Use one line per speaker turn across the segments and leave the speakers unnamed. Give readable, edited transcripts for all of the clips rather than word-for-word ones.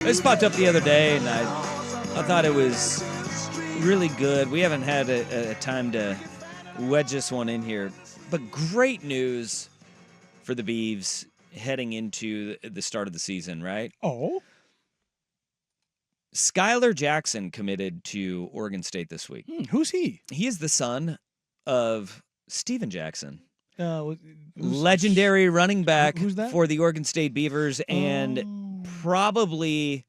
This popped up the other day, and I thought it was really good. We haven't had a time to wedge this one in here, but great news for the Beavs heading into the start of the season, right?
Oh?
Skylar Jackson committed to Oregon State this week.
Who's he?
He is the son of Steven Jackson,
Legendary
legendary running back
who's that?
for the Oregon State Beavers, and probably,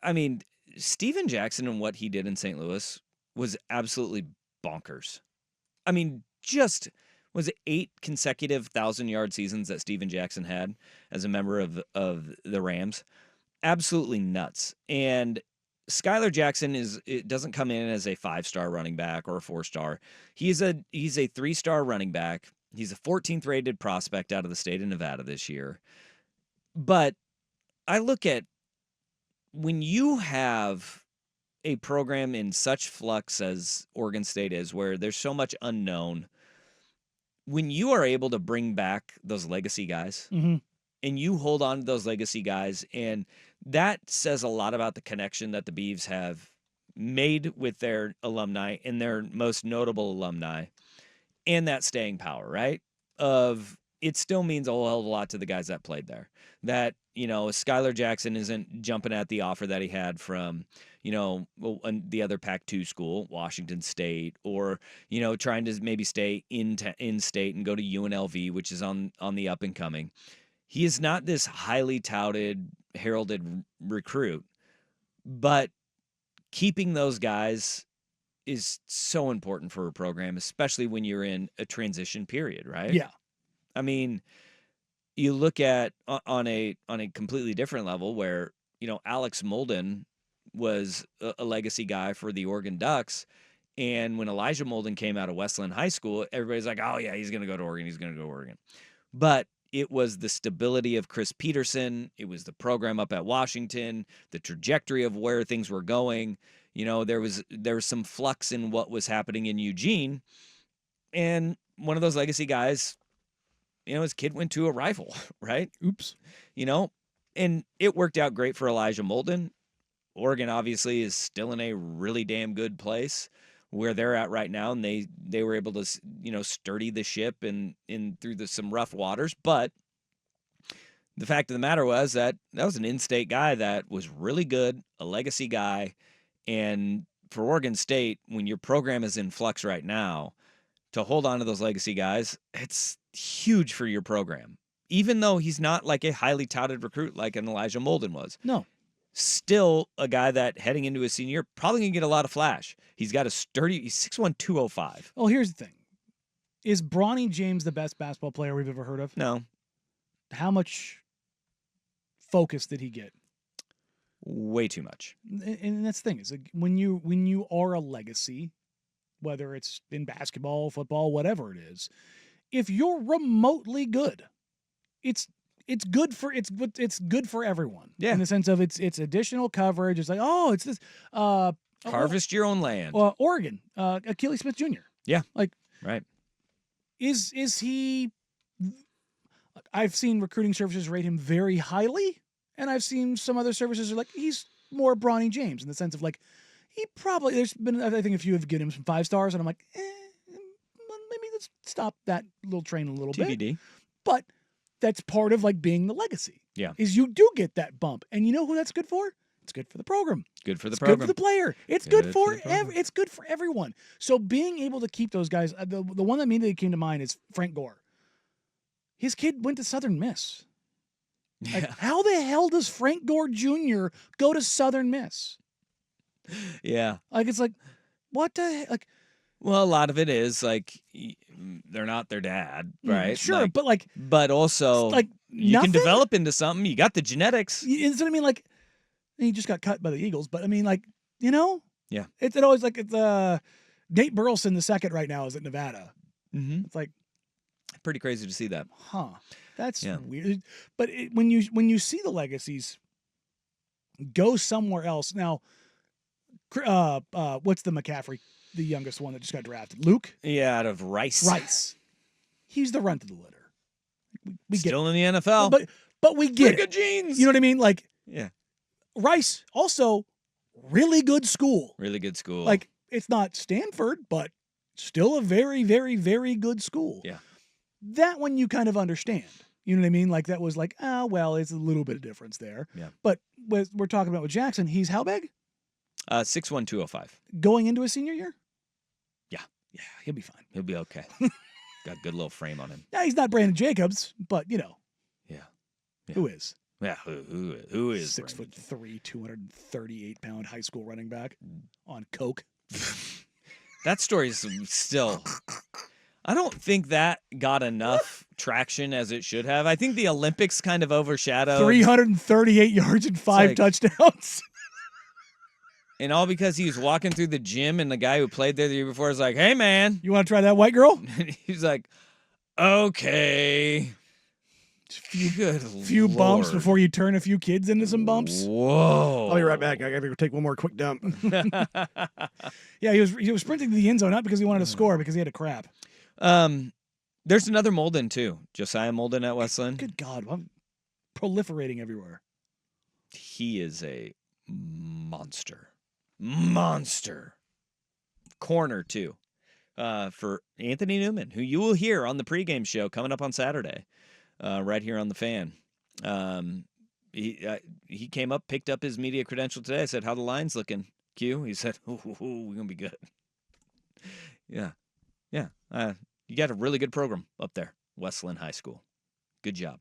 I mean, Steven Jackson and what he did in St. Louis was absolutely bonkers. I mean, just was it 8 consecutive 1,000-yard seasons that Steven Jackson had as a member of the Rams? Absolutely nuts. And Skylar Jackson doesn't come in as a 5-star running back or a 4-star. He's a 3-star running back. He's a 14th rated prospect out of the state of Nevada this year. But I look at when you have a program in such flux as Oregon State is, where there's so much unknown, when you are able to bring back those legacy guys, and you hold on to those legacy guys, and that says a lot about the connection that the Beavs have made with their alumni and their most notable alumni, and that staying power, right? It still means a whole hell of a lot to the guys that played there. That, Skylar Jackson isn't jumping at the offer that he had from, the other Pac-2 school, Washington State, or, trying to maybe stay in state and go to UNLV, which is on the up and coming. He is not this highly touted, heralded recruit, but keeping those guys is so important for a program, especially when you're in a transition period, right?
Yeah.
I mean, you look at on a completely different level where, Alex Molden was a legacy guy for the Oregon Ducks. And when Elijah Molden came out of Westland High School, everybody's like, oh, yeah, he's going to go to Oregon. He's going to go to Oregon. But it was the stability of Chris Peterson. It was the program up at Washington, the trajectory of where things were going. There was some flux in what was happening in Eugene. And one of those legacy guys, his kid went to a rival, right?
Oops.
And it worked out great for Elijah Molden. Oregon obviously is still in a really damn good place where they're at right now, and they were able to, sturdy the ship and through some rough waters. But the fact of the matter was that was an in-state guy that was really good, a legacy guy. And for Oregon State, when your program is in flux right now, to hold on to those legacy guys, it's huge for your program. Even though he's not like a highly touted recruit like an Elijah Molden was.
No.
Still a guy that heading into his senior year probably going to get a lot of flash. He's got he's 6'1", 205.
Well, here's the thing. Is Bronny James the best basketball player we've ever heard of?
No.
How much focus did he get?
Way too much.
And that's the thing. Is like when you are a legacy, whether it's in basketball, football, whatever it is, if you're remotely good, it's good for everyone.
Yeah.
In the sense of it's additional coverage. It's like, oh, it's this
harvest your own land.
Oregon, Achilles Smith Jr.
Yeah.
Like,
right.
Is he? I've seen recruiting services rate him very highly, and I've seen some other services are like he's more Bronny James in the sense of like he probably. There's been I think a few have given him some 5 stars, and I'm like, maybe let's stop that little train a little
TBD.
bit. But that's part of like being the legacy.
Yeah,
is you do get that bump, and you know who that's good for? It's good for the program.
Good for the
program. Good for the player. It's good for it's good for everyone. So being able to keep those guys, the one that immediately came to mind is Frank Gore. His kid went to Southern Miss. Like, how the hell does Frank Gore Jr. go to Southern Miss?
Yeah.
Like, it's like, what the heck? Like,
well, a lot of it is like they're not their dad, right?
Sure,
but also
like
you can develop into something. You got the genetics.
You know what I mean? Like, he just got cut by the Eagles, but I mean, like,
yeah,
it's always like it's Nate Burleson II right now is at Nevada.
Mm-hmm.
It's like
pretty crazy to see that.
Huh? That's weird. But when you see the legacies go somewhere else now, what's the McCaffrey, the youngest one that just got drafted? Luke?
Yeah, out of Rice.
Rice. He's the runt of the litter. We
still in the NFL,
but we get
good genes.
You know what I mean? Like,
yeah.
Rice, also really good school.
Really good school.
Like, it's not Stanford, but still a very, very, very good school.
Yeah.
That one you kind of understand. You know what I mean? Like, that was like, well, it's a little bit of difference there.
Yeah.
But we're talking about with Jackson, he's how big?
6'1", 205.
Going into his senior year?
Yeah.
Yeah, he'll be fine.
He'll be okay. Got a good little frame on him.
Now, he's not Brandon Jacobs, but,
Yeah.
who is?
Yeah, who is
6'3", 238-pound high school running back on coke.
That story's still... I don't think that got enough traction as it should have. I think the Olympics kind of overshadowed...
338 yards and 5 touchdowns.
And all because he was walking through the gym and the guy who played there the year before was like, hey, man.
You want to try that white girl?
And he's like, okay.
Few bumps before you turn a few kids into some bumps.
Whoa.
I'll be right back. I got to go take one more quick dump.
Yeah, he was sprinting to the end zone, not because he wanted to score, because he had a crap.
There's another Molden, too. Josiah Molden at Westland.
Good God. I'm proliferating everywhere.
He is a monster. Monster. Corner, too. For Anthony Newman, who you will hear on the pregame show coming up on Saturday, right here on the Fan. He came up, picked up his media credential today. I said, how the line's looking, Q? He said, we're going to be good. Yeah. You got a really good program up there, Westland High School. Good job.